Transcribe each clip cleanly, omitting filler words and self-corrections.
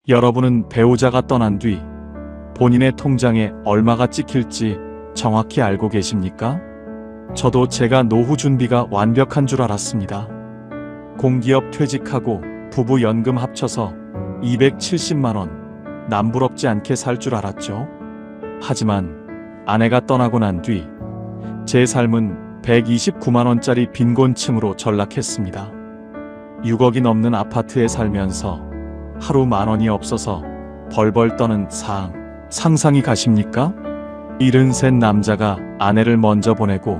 여러분은 배우자가 떠난 뒤 본인의 통장에 얼마가 찍힐지 정확히 알고 계십니까? 저도 제가 노후 준비가 완벽한 줄 알았습니다. 공기업 퇴직하고 부부 연금 합쳐서 270만 원, 남부럽지 않게 살 줄 알았죠. 하지만 아내가 떠나고 난 뒤 제 삶은 129만 원짜리 빈곤층으로 전락했습니다. 6억이 넘는 아파트에 살면서 하루 10,000원이 없어서 벌벌 떠는 상상이 가십니까? 73 남자가 아내를 먼저 보내고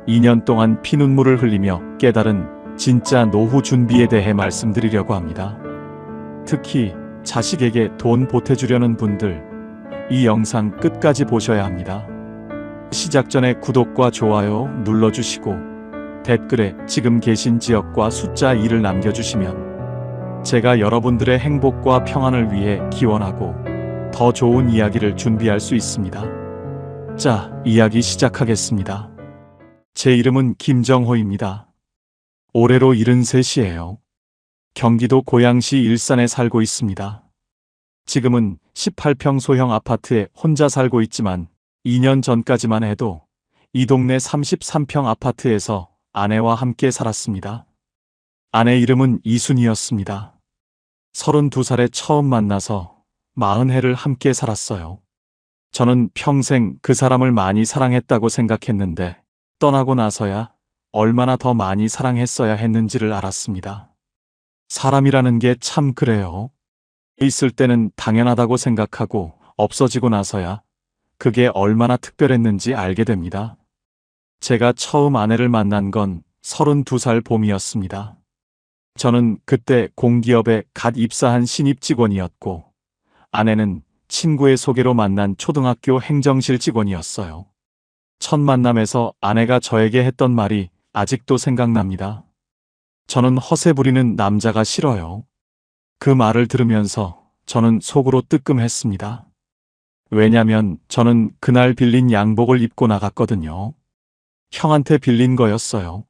2년 동안 피눈물을 흘리며 깨달은 진짜 노후 준비에 대해 말씀드리려고 합니다. 특히 자식에게 돈 보태주려는 분들, 이 영상 끝까지 보셔야 합니다. 시작 전에 구독과 좋아요 눌러주시고 댓글에 지금 계신 지역과 숫자 2를 남겨주시면 제가 여러분들의 행복과 평안을 위해 기원하고 더 좋은 이야기를 준비할 수 있습니다. 자, 이야기 시작하겠습니다. 제 이름은 김정호입니다. 올해로 73이에요. 경기도 고양시 일산에 살고 있습니다. 지금은 18평 소형 아파트에 혼자 살고 있지만 2년 전까지만 해도 이 동네 33평 아파트에서 아내와 함께 살았습니다. 아내 이름은 이순이었습니다. 32살에 처음 만나서 40해를 함께 살았어요. 저는 평생 그 사람을 많이 사랑했다고 생각했는데 떠나고 나서야 얼마나 더 많이 사랑했어야 했는지를 알았습니다. 사람이라는 게 참 그래요. 있을 때는 당연하다고 생각하고 없어지고 나서야 그게 얼마나 특별했는지 알게 됩니다. 제가 처음 아내를 만난 건 32살 봄이었습니다. 저는 그때 공기업에 갓 입사한 신입 직원이었고 아내는 친구의 소개로 만난 초등학교 행정실 직원이었어요. 첫 만남에서 아내가 저에게 했던 말이 아직도 생각납니다. 저는 허세 부리는 남자가 싫어요. 그 말을 들으면서 저는 속으로 뜨끔했습니다. 왜냐면 저는 그날 빌린 양복을 입고 나갔거든요. 형한테 빌린 거였어요.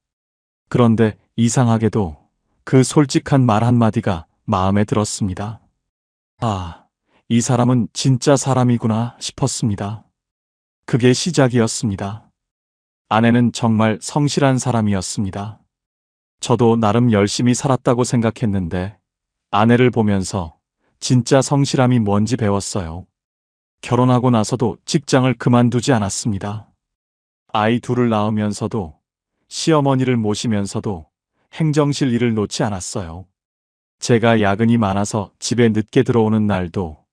그런데 이상하게도 그 솔직한 말 한마디가 마음에 들었습니다. 아, 이 사람은 진짜 사람이구나 싶었습니다. 그게 시작이었습니다. 아내는 정말 성실한 사람이었습니다. 저도 나름 열심히 살았다고 생각했는데 아내를 보면서 진짜 성실함이 뭔지 배웠어요. 결혼하고 나서도 직장을 그만두지 않았습니다. 아이 둘을 낳으면서도 시어머니를 모시면서도 행정실 일을 놓지 않았어요. 제가 야근이 많아서 집에 늦게 들어오는 날도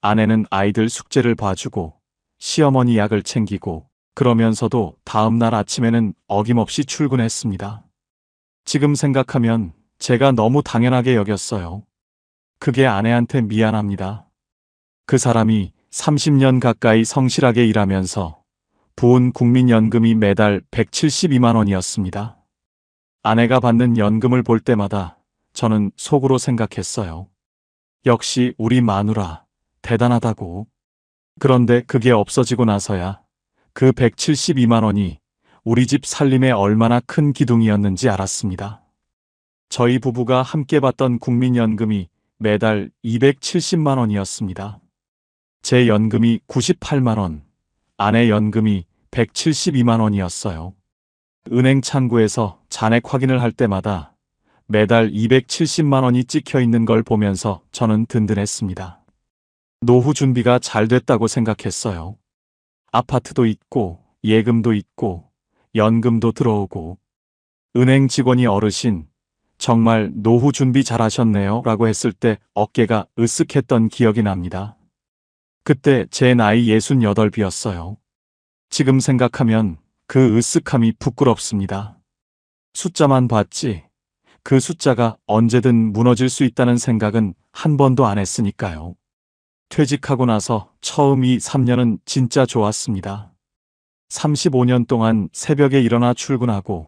아내는 아이들 숙제를 봐주고 시어머니 약을 챙기고 그러면서도 다음 날 아침에는 어김없이 출근했습니다. 지금 생각하면 제가 너무 당연하게 여겼어요. 그게 아내한테 미안합니다. 그 사람이 30년 가까이 성실하게 일하면서 부은 국민연금이 매달 172만 원이었습니다. 아내가 받는 연금을 볼 때마다 저는 속으로 생각했어요. 역시 우리 마누라 대단하다고. 그런데 그게 없어지고 나서야 그 172만 원이 우리 집 살림에 얼마나 큰 기둥이었는지 알았습니다. 저희 부부가 함께 받던 국민연금이 매달 270만 원이었습니다. 제 연금이 98만 원, 아내 연금이 172만 원이었어요. 은행 창구에서 잔액 확인을 할 때마다 매달 270만 원이 찍혀 있는 걸 보면서 저는 든든했습니다. 노후 준비가 잘 됐다고 생각했어요. 아파트도 있고 예금도 있고 연금도 들어오고 은행 직원이 어르신 정말 노후 준비 잘하셨네요 라고 했을 때 어깨가 으쓱했던 기억이 납니다. 그때 제 나이 68이었어요. 지금 생각하면 그 으쓱함이 부끄럽습니다. 숫자만 봤지 그 숫자가 언제든 무너질 수 있다는 생각은 한 번도 안 했으니까요. 퇴직하고 나서 처음 3년은 진짜 좋았습니다. 35년 동안 새벽에 일어나 출근하고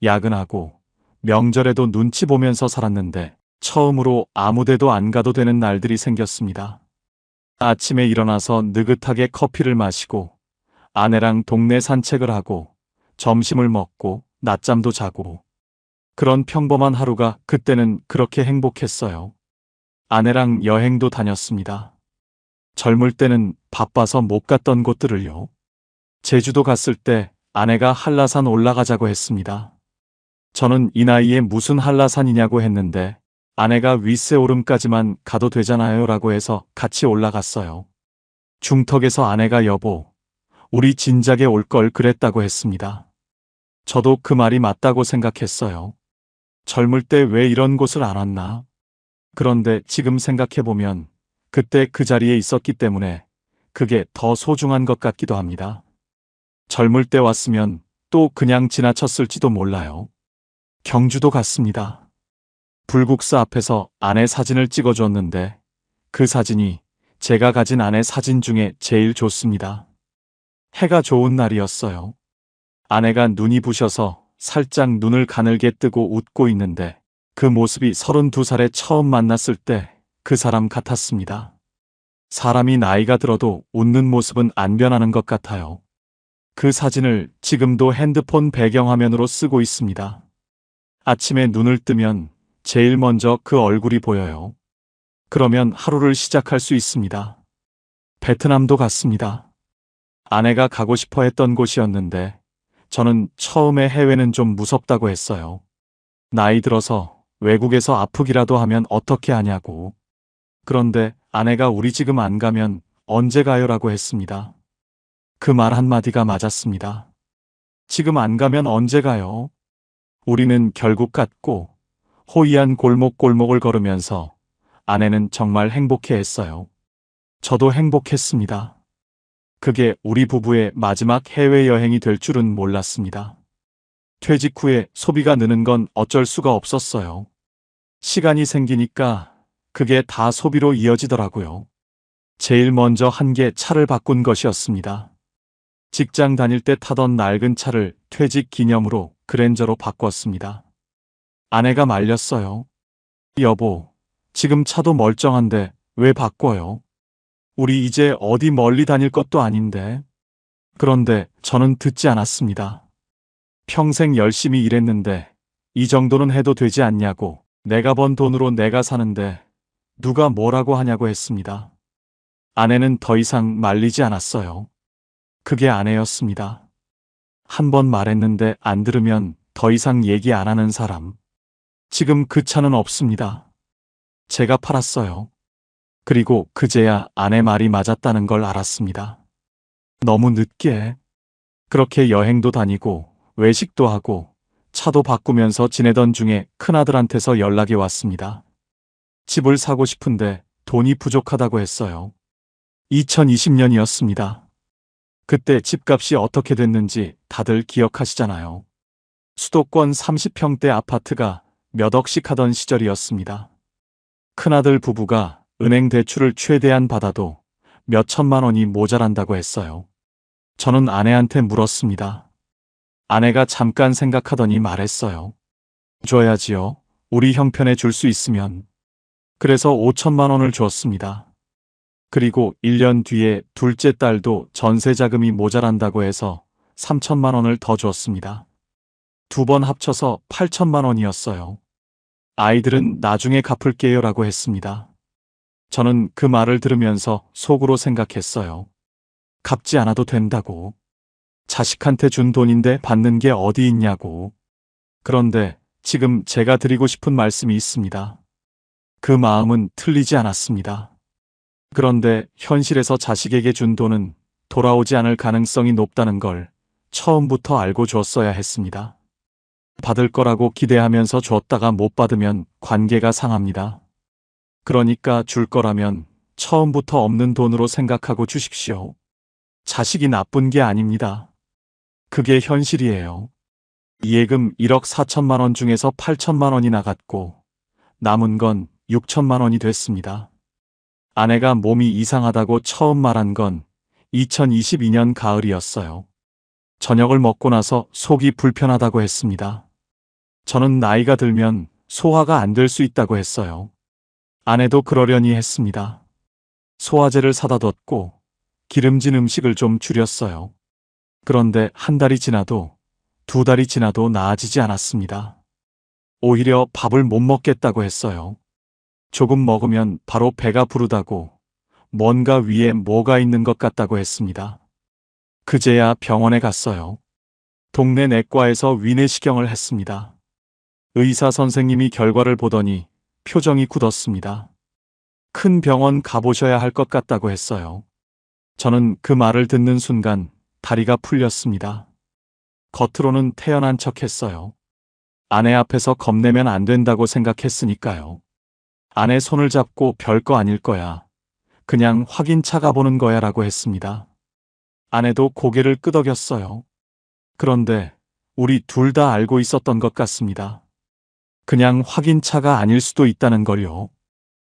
야근하고 명절에도 눈치 보면서 살았는데 처음으로 아무데도 안 가도 되는 날들이 생겼습니다. 아침에 일어나서 느긋하게 커피를 마시고 아내랑 동네 산책을 하고 점심을 먹고 낮잠도 자고 그런 평범한 하루가 그때는 그렇게 행복했어요. 아내랑 여행도 다녔습니다. 젊을 때는 바빠서 못 갔던 곳들을요. 제주도 갔을 때 아내가 한라산 올라가자고 했습니다. 저는 이 나이에 무슨 한라산이냐고 했는데 아내가 윗세 오름까지만 가도 되잖아요 라고 해서 같이 올라갔어요. 중턱에서 아내가 여보, 우리 진작에 올 걸 그랬다고 했습니다. 저도 그 말이 맞다고 생각했어요. 젊을 때 왜 이런 곳을 안 왔나? 그런데 지금 생각해보면 그때 그 자리에 있었기 때문에 그게 더 소중한 것 같기도 합니다. 젊을 때 왔으면 또 그냥 지나쳤을지도 몰라요. 경주도 갔습니다. 불국사 앞에서 아내 사진을 찍어줬는데 그 사진이 제가 가진 아내 사진 중에 제일 좋습니다. 해가 좋은 날이었어요. 아내가 눈이 부셔서 살짝 눈을 가늘게 뜨고 웃고 있는데 그 모습이 32살에 처음 만났을 때 그 사람 같았습니다. 사람이 나이가 들어도 웃는 모습은 안 변하는 것 같아요. 그 사진을 지금도 핸드폰 배경화면으로 쓰고 있습니다. 아침에 눈을 뜨면 제일 먼저 그 얼굴이 보여요. 그러면 하루를 시작할 수 있습니다. 베트남도 갔습니다. 아내가 가고 싶어 했던 곳이었는데 저는 처음에 해외는 좀 무섭다고 했어요. 나이 들어서 외국에서 아프기라도 하면 어떻게 하냐고. 그런데 아내가 우리 지금 안 가면 언제 가요라고 했습니다. 그 말 한마디가 맞았습니다. 지금 안 가면 언제 가요? 우리는 결국 갔고 호이안 골목골목을 걸으면서 아내는 정말 행복해 했어요. 저도 행복했습니다. 그게 우리 부부의 마지막 해외여행이 될 줄은 몰랐습니다. 퇴직 후에 소비가 느는 건 어쩔 수가 없었어요. 시간이 생기니까 그게 다 소비로 이어지더라고요. 제일 먼저 한 게 차를 바꾼 것이었습니다. 직장 다닐 때 타던 낡은 차를 퇴직 기념으로 그랜저로 바꿨습니다. 아내가 말렸어요. 여보, 지금 차도 멀쩡한데 왜 바꿔요? 우리 이제 어디 멀리 다닐 것도 아닌데. 그런데 저는 듣지 않았습니다. 평생 열심히 일했는데 이 정도는 해도 되지 않냐고. 내가 번 돈으로 내가 사는데 누가 뭐라고 하냐고 했습니다. 아내는 더 이상 말리지 않았어요. 그게 아내였습니다. 한 번 말했는데 안 들으면 더 이상 얘기 안 하는 사람. 지금 그 차는 없습니다. 제가 팔았어요. 그리고 그제야 아내 말이 맞았다는 걸 알았습니다. 너무 늦게. 그렇게 여행도 다니고 외식도 하고 차도 바꾸면서 지내던 중에 큰아들한테서 연락이 왔습니다. 집을 사고 싶은데 돈이 부족하다고 했어요. 2020년이었습니다. 그때 집값이 어떻게 됐는지 다들 기억하시잖아요. 수도권 30평대 아파트가 몇 억씩 하던 시절이었습니다. 큰아들 부부가 은행 대출을 최대한 받아도 몇 천만 원이 모자란다고 했어요. 저는 아내한테 물었습니다. 아내가 잠깐 생각하더니 말했어요. 줘야지요. 우리 형편에 줄 수 있으면. 그래서 5천만 원을 주었습니다. 그리고 1년 뒤에 둘째 딸도 전세 자금이 모자란다고 해서 3천만 원을 더 줬습니다. 두 번 합쳐서 8천만 원이었어요. 아이들은 나중에 갚을게요 라고 했습니다. 저는 그 말을 들으면서 속으로 생각했어요. 갚지 않아도 된다고. 자식한테 준 돈인데 받는 게 어디 있냐고. 그런데 지금 제가 드리고 싶은 말씀이 있습니다. 그 마음은 틀리지 않았습니다. 그런데 현실에서 자식에게 준 돈은 돌아오지 않을 가능성이 높다는 걸 처음부터 알고 줬어야 했습니다. 받을 거라고 기대하면서 줬다가 못 받으면 관계가 상합니다. 그러니까 줄 거라면 처음부터 없는 돈으로 생각하고 주십시오. 자식이 나쁜 게 아닙니다. 그게 현실이에요. 예금 1억 4천만 원 중에서 8천만 원이 나갔고 남은 건 6천만 원이 됐습니다. 아내가 몸이 이상하다고 처음 말한 건 2022년 가을이었어요. 저녁을 먹고 나서 속이 불편하다고 했습니다. 저는 나이가 들면 소화가 안 될 수 있다고 했어요. 아내도 그러려니 했습니다. 소화제를 사다 뒀고 기름진 음식을 좀 줄였어요. 그런데 한 달이 지나도 두 달이 지나도 나아지지 않았습니다. 오히려 밥을 못 먹겠다고 했어요. 조금 먹으면 바로 배가 부르다고, 뭔가 위에 뭐가 있는 것 같다고 했습니다. 그제야 병원에 갔어요. 동네 내과에서 위내시경을 했습니다. 의사 선생님이 결과를 보더니 표정이 굳었습니다. 큰 병원 가보셔야 할 것 같다고 했어요. 저는 그 말을 듣는 순간 다리가 풀렸습니다. 겉으로는 태연한 척 했어요. 아내 앞에서 겁내면 안 된다고 생각했으니까요. 아내 손을 잡고 별거 아닐 거야. 그냥 확인차 가보는 거야 라고 했습니다. 아내도 고개를 끄덕였어요. 그런데 우리 둘 다 알고 있었던 것 같습니다. 그냥 확인차가 아닐 수도 있다는 걸요.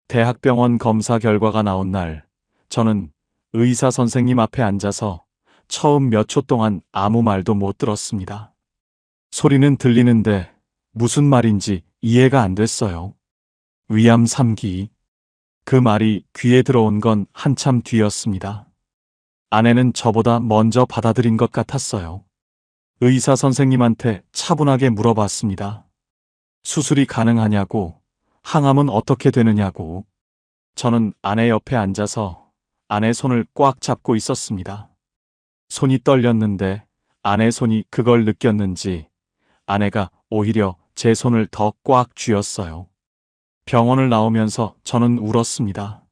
대학병원 검사 결과가 나온 날, 저는 의사 선생님 앞에 앉아서 처음 몇 초 동안 아무 말도 못 들었습니다. 소리는 들리는데 무슨 말인지 이해가 안 됐어요. 위암 3기. 그 말이 귀에 들어온 건 한참 뒤였습니다. 아내는 저보다 먼저 받아들인 것 같았어요. 의사 선생님한테 차분하게 물어봤습니다. 수술이 가능하냐고, 항암은 어떻게 되느냐고. 저는 아내 옆에 앉아서 아내 손을 꽉 잡고 있었습니다. 손이 떨렸는데 아내 손이 그걸 느꼈는지 아내가 오히려 제 손을 더 꽉 쥐었어요. 병원을 나오면서 저는 울었습니다.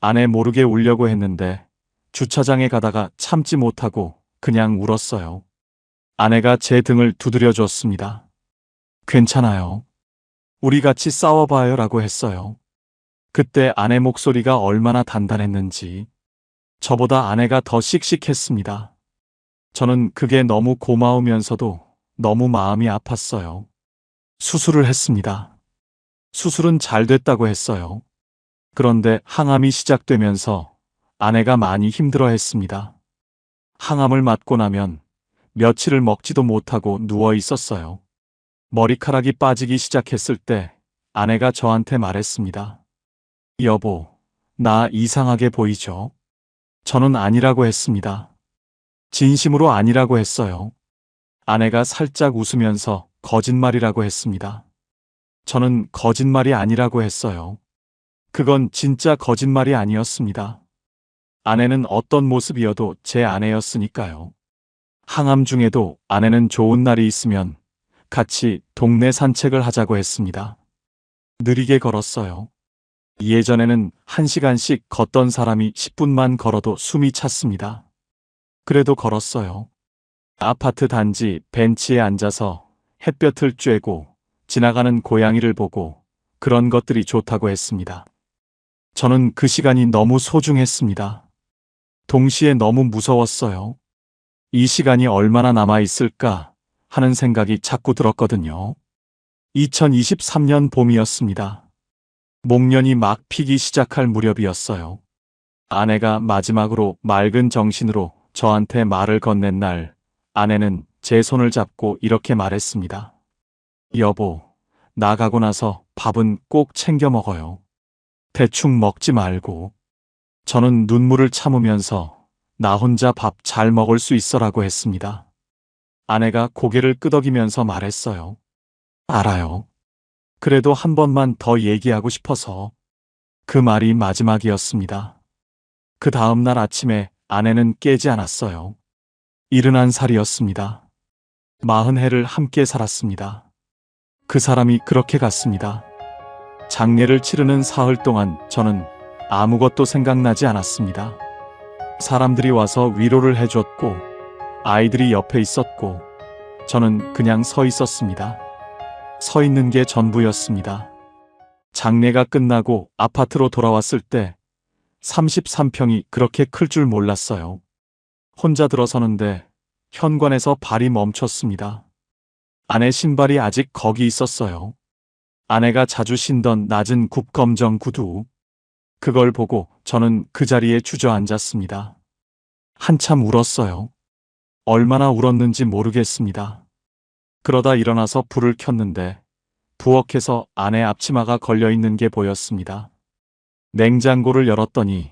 아내 모르게 울려고 했는데 주차장에 가다가 참지 못하고 그냥 울었어요. 아내가 제 등을 두드려 줬습니다. 괜찮아요. 우리 같이 싸워봐요 라고 했어요. 그때 아내 목소리가 얼마나 단단했는지. 저보다 아내가 더 씩씩했습니다. 저는 그게 너무 고마우면서도 너무 마음이 아팠어요. 수술을 했습니다. 수술은 잘 됐다고 했어요. 그런데 항암이 시작되면서 아내가 많이 힘들어 했습니다. 항암을 맞고 나면 며칠을 먹지도 못하고 누워 있었어요. 머리카락이 빠지기 시작했을 때 아내가 저한테 말했습니다. 여보, 나 이상하게 보이죠? 저는 아니라고 했습니다. 진심으로 아니라고 했어요. 아내가 살짝 웃으면서 거짓말이라고 했습니다. 저는 거짓말이 아니라고 했어요. 그건 진짜 거짓말이 아니었습니다. 아내는 어떤 모습이어도 제 아내였으니까요. 항암 중에도 아내는 좋은 날이 있으면 같이 동네 산책을 하자고 했습니다. 느리게 걸었어요. 예전에는 1시간씩 걷던 사람이 10분만 걸어도 숨이 찼습니다. 그래도 걸었어요. 아파트 단지 벤치에 앉아서 햇볕을 쬐고 지나가는 고양이를 보고 그런 것들이 좋다고 했습니다. 저는 그 시간이 너무 소중했습니다. 동시에 너무 무서웠어요. 이 시간이 얼마나 남아있을까 하는 생각이 자꾸 들었거든요. 2023년 봄이었습니다. 목련이 막 피기 시작할 무렵이었어요. 아내가 마지막으로 맑은 정신으로 저한테 말을 건넨 날, 아내는 제 손을 잡고 이렇게 말했습니다. 여보, 나가고 나서 밥은 꼭 챙겨 먹어요. 대충 먹지 말고. 저는 눈물을 참으면서 나 혼자 밥 잘 먹을 수 있어라고 했습니다. 아내가 고개를 끄덕이면서 말했어요. 알아요. 그래도 한 번만 더 얘기하고 싶어서. 그 말이 마지막이었습니다. 그 다음 날 아침에 아내는 깨지 않았어요. 71살이었습니다. 40해를 함께 살았습니다. 그 사람이 그렇게 갔습니다. 장례를 치르는 사흘 동안 저는 아무것도 생각나지 않았습니다. 사람들이 와서 위로를 해줬고 아이들이 옆에 있었고 저는 그냥 서 있었습니다. 서 있는 게 전부였습니다. 장례가 끝나고 아파트로 돌아왔을 때 33평이 그렇게 클 줄 몰랐어요. 혼자 들어서는데 현관에서 발이 멈췄습니다. 아내 신발이 아직 거기 있었어요. 아내가 자주 신던 낮은 굽검정 구두. 그걸 보고 저는 그 자리에 주저앉았습니다. 한참 울었어요. 얼마나 울었는지 모르겠습니다. 그러다 일어나서 불을 켰는데 부엌에서 아내 앞치마가 걸려있는 게 보였습니다. 냉장고를 열었더니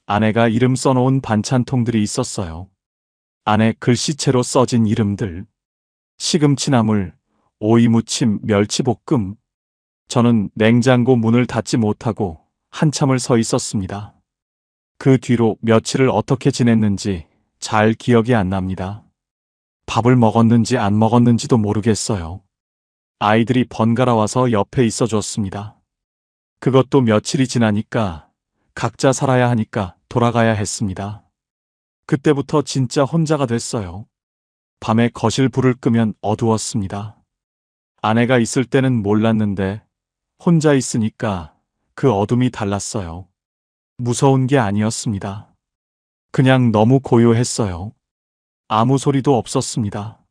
아내가 이름 써놓은 반찬통들이 있었어요. 안에 글씨체로 써진 이름들. 시금치나물, 오이무침, 멸치볶음. 저는 냉장고 문을 닫지 못하고 한참을 서 있었습니다. 그 뒤로 며칠을 어떻게 지냈는지 잘 기억이 안 납니다. 밥을 먹었는지 안 먹었는지도 모르겠어요. 아이들이 번갈아 와서 옆에 있어 줬습니다. 그것도 며칠이 지나니까 각자 살아야 하니까 돌아가야 했습니다. 그때부터 진짜 혼자가 됐어요. 밤에 거실 불을 끄면 어두웠습니다. 아내가 있을 때는 몰랐는데 혼자 있으니까 그 어둠이 달랐어요. 무서운 게 아니었습니다. 그냥 너무 고요했어요. 아무 소리도 없었습니다.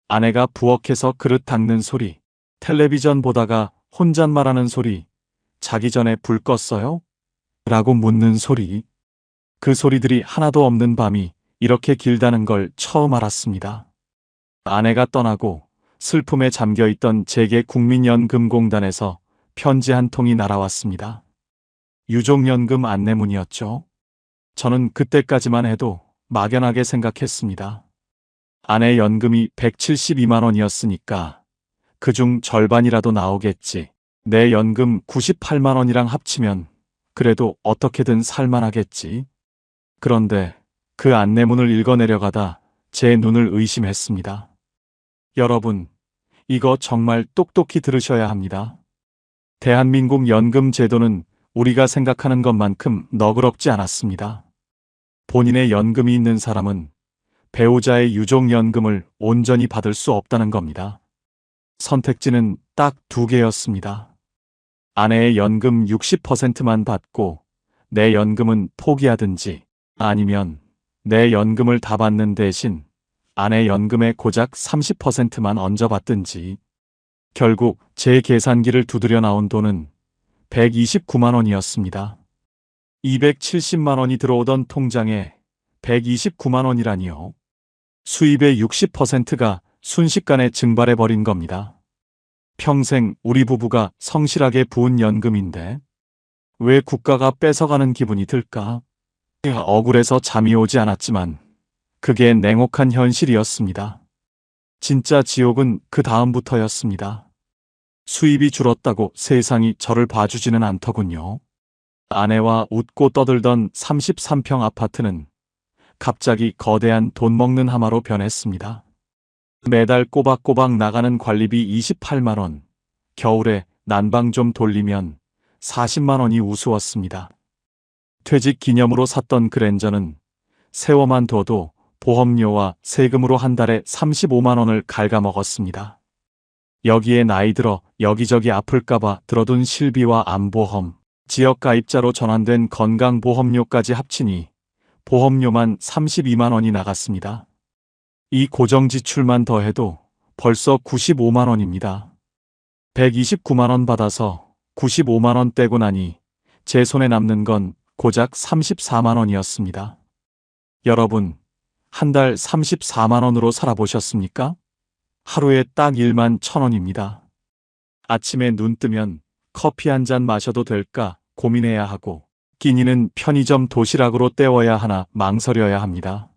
아내가 부엌에서 그릇 닦는 소리, 텔레비전 보다가 혼잣말하는 소리, 자기 전에 불 껐어요? 라고 묻는 소리. 그 소리들이 하나도 없는 밤이 이렇게 길다는 걸 처음 알았습니다. 아내가 떠나고 슬픔에 잠겨있던 제게 국민연금공단에서 편지 한 통이 날아왔습니다. 유족연금 안내문이었죠. 저는 그때까지만 해도 막연하게 생각했습니다. 아내 연금이 172만 원이었으니까 그중 절반이라도 나오겠지. 내 연금 98만 원이랑 합치면 그래도 어떻게든 살만하겠지. 그런데 그 안내문을 읽어내려가다 제 눈을 의심했습니다. 여러분, 이거 정말 똑똑히 들으셔야 합니다. 대한민국 연금 제도는 우리가 생각하는 것만큼 너그럽지 않았습니다. 본인의 연금이 있는 사람은 배우자의 유족연금을 온전히 받을 수 없다는 겁니다. 선택지는 딱 두 개였습니다. 아내의 연금 60%만 받고 내 연금은 포기하든지, 아니면 내 연금을 다 받는 대신 아내 연금의 고작 30%만 얹어받든지. 결국 제 계산기를 두드려 나온 돈은 129만 원이었습니다. 270만 원이 들어오던 통장에 129만 원이라니요. 수입의 60%가 순식간에 증발해버린 겁니다. 평생 우리 부부가 성실하게 부은 연금인데 왜 국가가 뺏어가는 기분이 들까? 억울해서 잠이 오지 않았지만 그게 냉혹한 현실이었습니다. 진짜 지옥은 그 다음부터였습니다. 수입이 줄었다고 세상이 저를 봐주지는 않더군요. 아내와 웃고 떠들던 33평 아파트는 갑자기 거대한 돈 먹는 하마로 변했습니다. 매달 꼬박꼬박 나가는 관리비 28만 원, 겨울에 난방 좀 돌리면 40만 원이 우스웠습니다. 퇴직 기념으로 샀던 그랜저는 세워만 둬도 보험료와 세금으로 한 달에 35만 원을 갉아먹었습니다. 여기에 나이 들어 여기저기 아플까봐 들어둔 실비와 암보험, 지역가입자로 전환된 건강보험료까지 합치니 보험료만 32만 원이 나갔습니다. 이 고정지출만 더해도 벌써 95만 원입니다. 129만 원 받아서 95만 원 떼고 나니 제 손에 남는 건 고작 34만 원이었습니다. 여러분, 한 달 34만 원으로 살아보셨습니까? 하루에 딱 1만 1,000원입니다. 아침에 눈 뜨면 커피 한 잔 마셔도 될까 고민해야 하고, 끼니는 편의점 도시락으로 때워야 하나 망설여야 합니다.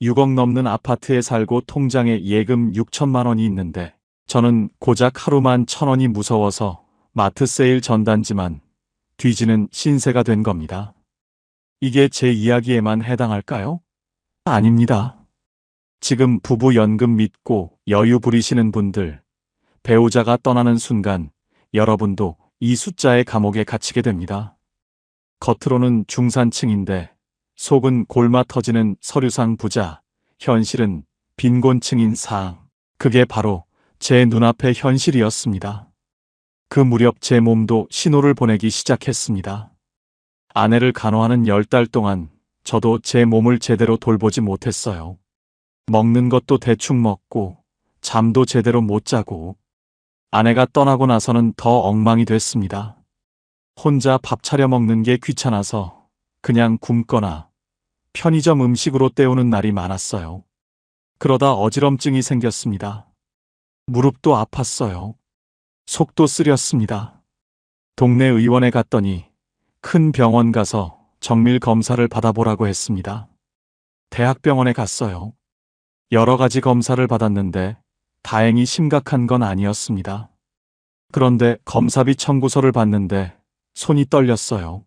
6억 넘는 아파트에 살고 통장에 예금 6천만 원이 있는데 저는 고작 하루만 1,000원이 무서워서 마트 세일 전단지만 뒤지는 신세가 된 겁니다. 이게 제 이야기에만 해당할까요? 아닙니다. 지금 부부 연금 믿고 여유 부리시는 분들, 배우자가 떠나는 순간 여러분도 이 숫자의 감옥에 갇히게 됩니다. 겉으로는 중산층인데 속은 골마 터지는 서류상 부자, 현실은 빈곤층인 상. 그게 바로 제 눈앞의 현실이었습니다. 그 무렵 제 몸도 신호를 보내기 시작했습니다. 아내를 간호하는 10달 동안 저도 제 몸을 제대로 돌보지 못했어요. 먹는 것도 대충 먹고 잠도 제대로 못 자고. 아내가 떠나고 나서는 더 엉망이 됐습니다. 혼자 밥 차려 먹는 게 귀찮아서 그냥 굶거나 편의점 음식으로 때우는 날이 많았어요. 그러다 어지럼증이 생겼습니다. 무릎도 아팠어요. 속도 쓰렸습니다. 동네 의원에 갔더니 큰 병원 가서 정밀 검사를 받아보라고 했습니다. 대학병원에 갔어요. 여러 가지 검사를 받았는데 다행히 심각한 건 아니었습니다. 그런데 검사비 청구서를 봤는데 손이 떨렸어요.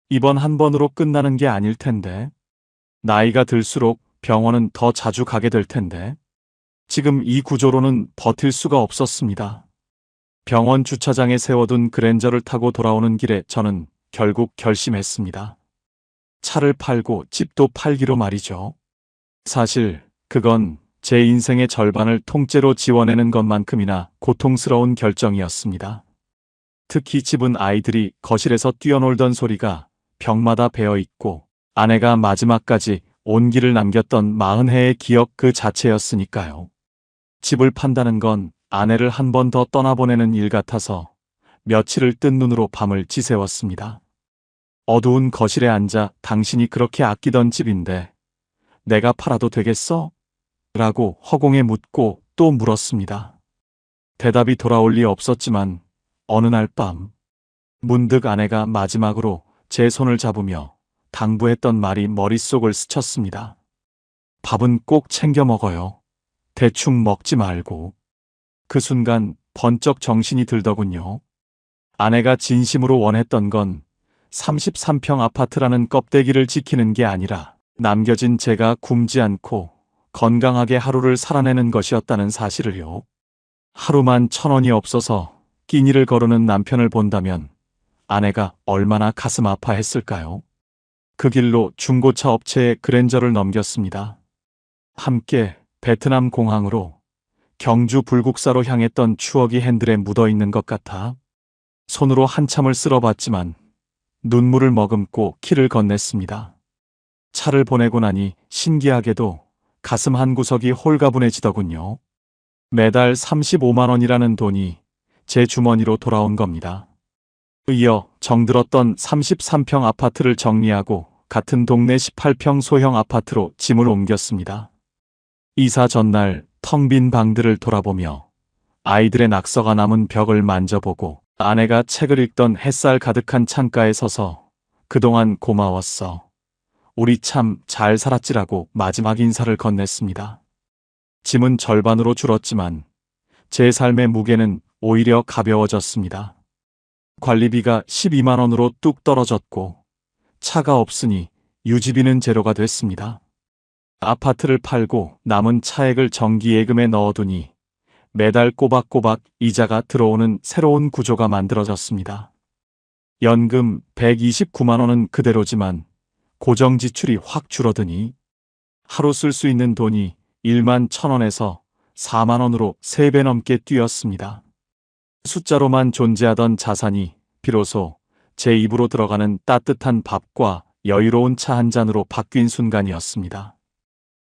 이번 한 번으로 끝나는 게 아닐 텐데. 나이가 들수록 병원은 더 자주 가게 될 텐데. 지금 이 구조로는 버틸 수가 없었습니다. 병원 주차장에 세워둔 그랜저를 타고 돌아오는 길에 저는 결국 결심했습니다. 차를 팔고 집도 팔기로 말이죠. 사실 그건 제 인생의 절반을 통째로 지워내는 것만큼이나 고통스러운 결정이었습니다. 특히 집은 아이들이 거실에서 뛰어놀던 소리가 벽마다 배어 있고 아내가 마지막까지 온기를 남겼던 40해의 기억 그 자체였으니까요. 집을 판다는 건 아내를 한 번 더 떠나보내는 일 같아서 며칠을 뜬 눈으로 밤을 지새웠습니다. 어두운 거실에 앉아 당신이 그렇게 아끼던 집인데 내가 팔아도 되겠어? 라고 허공에 묻고 또 물었습니다. 대답이 돌아올 리 없었지만 어느 날 밤 문득 아내가 마지막으로 제 손을 잡으며 당부했던 말이 머릿속을 스쳤습니다. 밥은 꼭 챙겨 먹어요. 대충 먹지 말고. 그 순간 번쩍 정신이 들더군요. 아내가 진심으로 원했던 건 33평 아파트라는 껍데기를 지키는 게 아니라 남겨진 제가 굶지 않고 건강하게 하루를 살아내는 것이었다는 사실을요. 하루만 1,000원이 없어서 끼니를 거르는 남편을 본다면 아내가 얼마나 가슴 아파했을까요? 그 길로 중고차 업체에 그랜저를 넘겼습니다. 함께 베트남 공항으로 경주 불국사로 향했던 추억이 핸들에 묻어있는 것 같아 손으로 한참을 쓸어봤지만 눈물을 머금고 키를 건넸습니다. 차를 보내고 나니 신기하게도 가슴 한구석이 홀가분해지더군요. 매달 35만 원이라는 돈이 제 주머니로 돌아온 겁니다. 이어 정들었던 33평 아파트를 정리하고 같은 동네 18평 소형 아파트로 짐을 옮겼습니다. 이사 전날 텅 빈 방들을 돌아보며 아이들의 낙서가 남은 벽을 만져보고 아내가 책을 읽던 햇살 가득한 창가에 서서 그동안 고마웠어. 우리 참 잘 살았지라고 마지막 인사를 건넸습니다. 짐은 절반으로 줄었지만 제 삶의 무게는 오히려 가벼워졌습니다. 관리비가 12만 원으로 뚝 떨어졌고 차가 없으니 유지비는 제로가 됐습니다. 아파트를 팔고 남은 차액을 정기예금에 넣어두니 매달 꼬박꼬박 이자가 들어오는 새로운 구조가 만들어졌습니다. 연금 129만 원은 그대로지만 고정 지출이 확 줄어드니 하루 쓸 수 있는 돈이 1만 1,000원에서 4만 원으로 3배 넘게 뛰었습니다. 숫자로만 존재하던 자산이 비로소 제 입으로 들어가는 따뜻한 밥과 여유로운 차 한 잔으로 바뀐 순간이었습니다.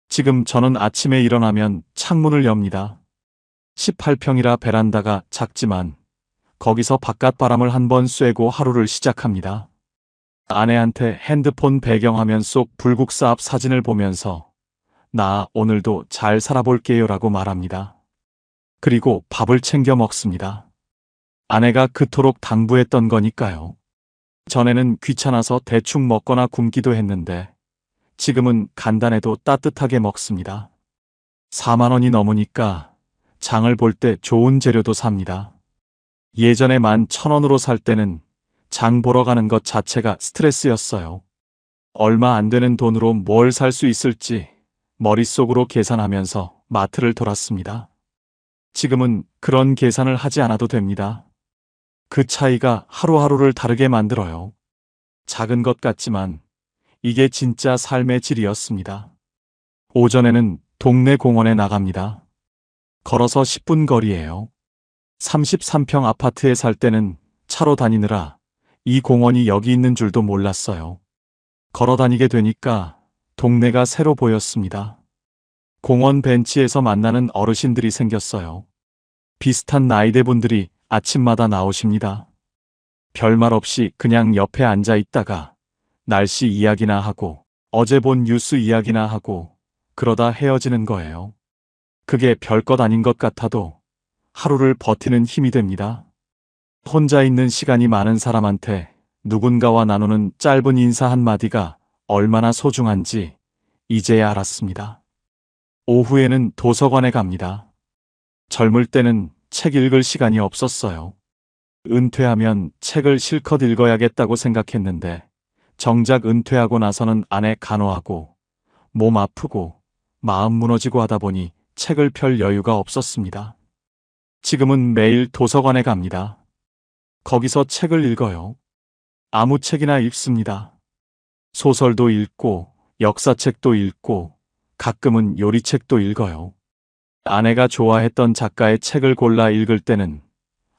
지금 저는 아침에 일어나면 창문을 엽니다. 18평이라 베란다가 작지만 거기서 바깥바람을 한번 쐬고 하루를 시작합니다. 아내한테 핸드폰 배경화면 속 불국사 앞 사진을 보면서 나 오늘도 잘 살아볼게요 라고 말합니다. 그리고 밥을 챙겨 먹습니다. 아내가 그토록 당부했던 거니까요. 전에는 귀찮아서 대충 먹거나 굶기도 했는데 지금은 간단해도 따뜻하게 먹습니다. 4만 원이 넘으니까 장을 볼 때 좋은 재료도 삽니다. 예전에 11,000원으로 살 때는 장 보러 가는 것 자체가 스트레스였어요. 얼마 안 되는 돈으로 뭘 살 수 있을지 머릿속으로 계산하면서 마트를 돌았습니다. 지금은 그런 계산을 하지 않아도 됩니다. 그 차이가 하루하루를 다르게 만들어요. 작은 것 같지만 이게 진짜 삶의 질이었습니다. 오전에는 동네 공원에 나갑니다. 걸어서 10분 거리예요. 33평 아파트에 살 때는 차로 다니느라 이 공원이 여기 있는 줄도 몰랐어요. 걸어 다니게 되니까 동네가 새로 보였습니다. 공원 벤치에서 만나는 어르신들이 생겼어요. 비슷한 나이대 분들이 아침마다 나오십니다. 별말 없이 그냥 옆에 앉아 있다가 날씨 이야기나 하고 어제 본 뉴스 이야기나 하고 그러다 헤어지는 거예요. 그게 별것 아닌 것 같아도 하루를 버티는 힘이 됩니다. 혼자 있는 시간이 많은 사람한테 누군가와 나누는 짧은 인사 한마디가 얼마나 소중한지 이제야 알았습니다. 오후에는 도서관에 갑니다. 젊을 때는 책 읽을 시간이 없었어요. 은퇴하면 책을 실컷 읽어야겠다고 생각했는데 정작 은퇴하고 나서는 아내 간호하고 몸 아프고 마음 무너지고 하다 보니 책을 펼 여유가 없었습니다. 지금은 매일 도서관에 갑니다. 거기서 책을 읽어요. 아무 책이나 읽습니다. 소설도 읽고 역사책도 읽고 가끔은 요리책도 읽어요. 아내가 좋아했던 작가의 책을 골라 읽을 때는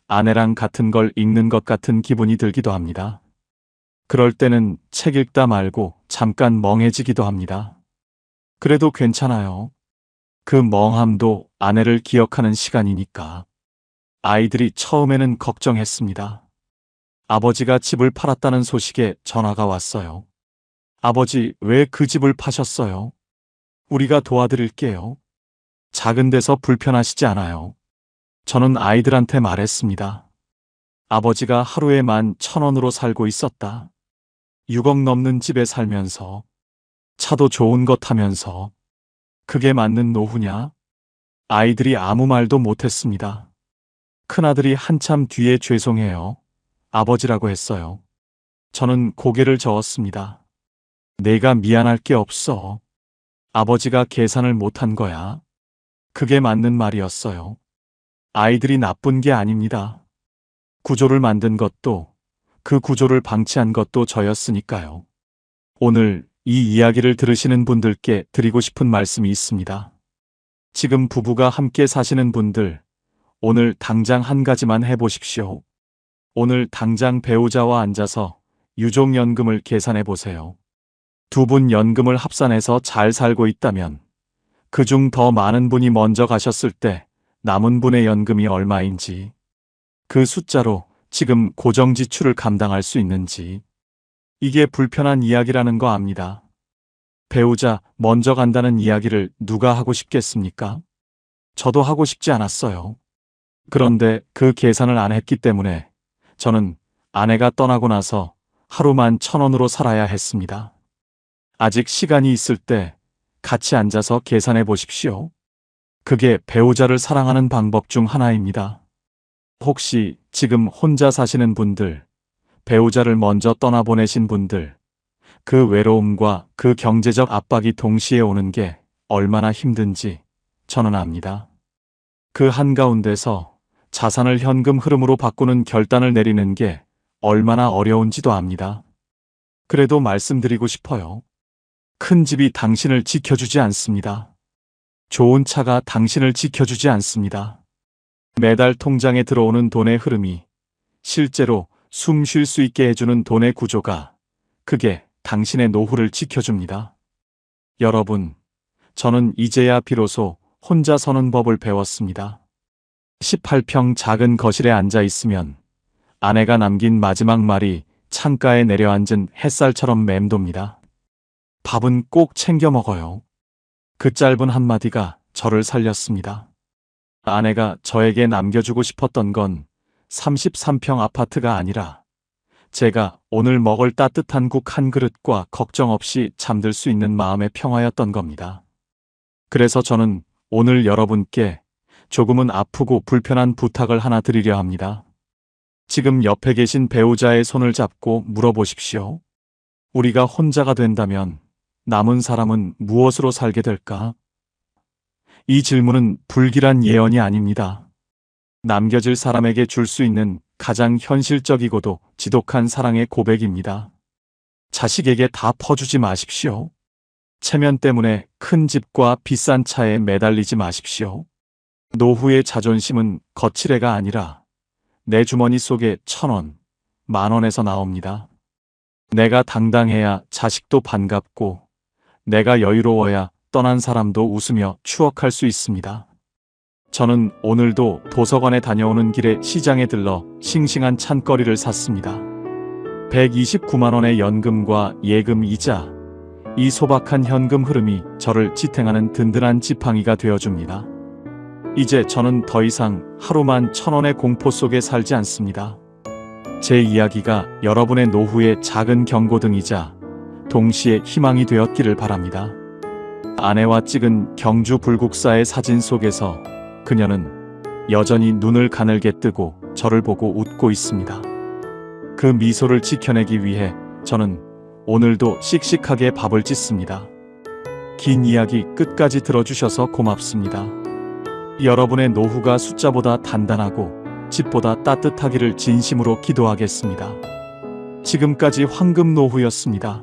아내랑 같은 걸 읽는 것 같은 기분이 들기도 합니다. 그럴 때는 책 읽다 말고 잠깐 멍해지기도 합니다. 그래도 괜찮아요. 그 멍함도 아내를 기억하는 시간이니까. 아이들이 처음에는 걱정했습니다. 아버지가 집을 팔았다는 소식에 전화가 왔어요. 아버지, 왜 그 집을 파셨어요? 우리가 도와드릴게요. 작은 데서 불편하시지 않아요. 저는 아이들한테 말했습니다. 아버지가 하루에 11,000원으로 살고 있었다. 6억 넘는 집에 살면서 차도 좋은 거 타면서 그게 맞는 노후냐? 아이들이 아무 말도 못했습니다. 큰아들이 한참 뒤에 죄송해요. 아버지라고 했어요. 저는 고개를 저었습니다. 내가 미안할 게 없어. 아버지가 계산을 못한 거야. 그게 맞는 말이었어요. 아이들이 나쁜 게 아닙니다. 구조를 만든 것도 그 구조를 방치한 것도 저였으니까요. 오늘 이 이야기를 들으시는 분들께 드리고 싶은 말씀이 있습니다. 지금 부부가 함께 사시는 분들, 오늘 당장 한 가지만 해보십시오. 오늘 당장 배우자와 앉아서 유족연금을 계산해 보세요. 두 분 연금을 합산해서 잘 살고 있다면 그중 더 많은 분이 먼저 가셨을 때 남은 분의 연금이 얼마인지, 그 숫자로 지금 고정 지출을 감당할 수 있는지. 이게 불편한 이야기라는 거 압니다. 배우자 먼저 간다는 이야기를 누가 하고 싶겠습니까? 저도 하고 싶지 않았어요. 그런데 그 계산을 안 했기 때문에 저는 아내가 떠나고 나서 하루 11,000원으로 살아야 했습니다. 아직 시간이 있을 때 같이 앉아서 계산해 보십시오. 그게 배우자를 사랑하는 방법 중 하나입니다. 혹시 지금 혼자 사시는 분들, 배우자를 먼저 떠나보내신 분들, 그 외로움과 그 경제적 압박이 동시에 오는 게 얼마나 힘든지 저는 압니다. 그 한가운데서 자산을 현금 흐름으로 바꾸는 결단을 내리는 게 얼마나 어려운지도 압니다. 그래도 말씀드리고 싶어요. 큰 집이 당신을 지켜주지 않습니다. 좋은 차가 당신을 지켜주지 않습니다. 매달 통장에 들어오는 돈의 흐름이 실제로 숨 쉴 수 있게 해주는 돈의 구조가, 그게 당신의 노후를 지켜줍니다. 여러분, 저는 이제야 비로소 혼자 서는 법을 배웠습니다. 18평 작은 거실에 앉아 있으면 아내가 남긴 마지막 말이 창가에 내려앉은 햇살처럼 맴돕니다. 밥은 꼭 챙겨 먹어요. 그 짧은 한마디가 저를 살렸습니다. 아내가 저에게 남겨주고 싶었던 건 33평 아파트가 아니라 제가 오늘 먹을 따뜻한 국 한 그릇과 걱정 없이 잠들 수 있는 마음의 평화였던 겁니다. 그래서 저는 오늘 여러분께 조금은 아프고 불편한 부탁을 하나 드리려 합니다. 지금 옆에 계신 배우자의 손을 잡고 물어보십시오. 우리가 혼자가 된다면 남은 사람은 무엇으로 살게 될까? 이 질문은 불길한 예언이 아닙니다. 남겨질 사람에게 줄 수 있는 가장 현실적이고도 지독한 사랑의 고백입니다. 자식에게 다 퍼주지 마십시오. 체면 때문에 큰 집과 비싼 차에 매달리지 마십시오. 노후의 자존심은 거칠애가 아니라 내 주머니 속에 1,000원, 10,000원에서 나옵니다. 내가 당당해야 자식도 반갑고, 내가 여유로워야 떠난 사람도 웃으며 추억할 수 있습니다. 저는 오늘도 도서관에 다녀오는 길에 시장에 들러 싱싱한 찬거리를 샀습니다. 129만 원의 연금과 예금 이자, 이 소박한 현금 흐름이 저를 지탱하는 든든한 지팡이가 되어줍니다. 이제 저는 더 이상 하루 11,000원의 공포 속에 살지 않습니다. 제 이야기가 여러분의 노후의 작은 경고등이자 동시에 희망이 되었기를 바랍니다. 아내와 찍은 경주 불국사의 사진 속에서 그녀는 여전히 눈을 가늘게 뜨고 저를 보고 웃고 있습니다. 그 미소를 지켜내기 위해 저는 오늘도 씩씩하게 밥을 짓습니다. 긴 이야기 끝까지 들어주셔서 고맙습니다. 여러분의 노후가 숫자보다 단단하고 집보다 따뜻하기를 진심으로 기도하겠습니다. 지금까지 황금 노후였습니다.